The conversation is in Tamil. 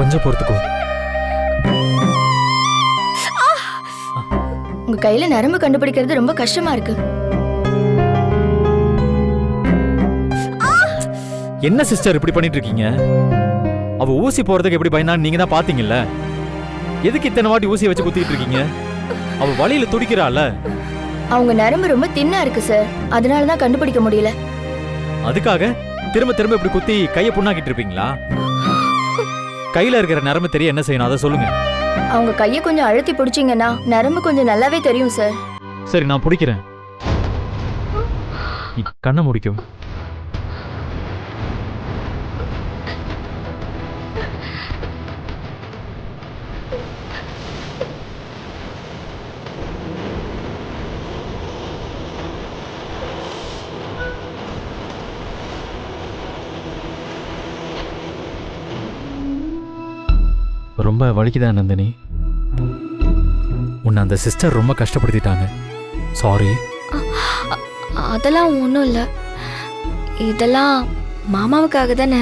கொஞ்சம் பொறுத்துக்கோ. உங்க கையில நரம்பு கண்டுபிடிக்கிறது ரொம்ப கஷ்டமா இருக்கு. என்ன சிஸ்டர் இப்படி பண்ணிட்டு இருக்கீங்க? அவ ஊசி போறதுக்கு எப்படி பயந்தான்னு நீங்க தான் பாத்தீங்கல்ல. எதுக்கு இத்தனை வாட்டி ஊசியை வச்சு குத்திட்டு இருக்கீங்க? அவ வலியில துடிக்கிறாள். அவங்க நரம்பு ரொம்ப தின்னா இருக்கு சார், அதனாலதான் கண்டுபிடிக்க முடியல. அதுக்காக திரும்ப திரும்ப இப்படி குத்தி கையை புண்ணாக்கிட்டு இருப்பீங்களா? கையில இருக்கிற நரம்பு தெரிய என்ன செய்யணும் அதை சொல்லுங்க. அவங்க கையை கொஞ்சம் அழுத்தி பிடிச்சிங்கன்னா நரம்பு கொஞ்சம் நல்லாவே தெரியும் சார். சரி, நான் பிடிக்கிறேன். நீ கண்ணை முடிக்கும். ரொம்ப வலிக்குதா நந்தினி? உன்னை அந்த சிஸ்டர் ரொம்ப கஷ்டப்படுத்திட்டாங்க. சாரி. அதெல்லாம் ஒன்றும் இல்லை, இதெல்லாம் மாமாவுக்காக தானே.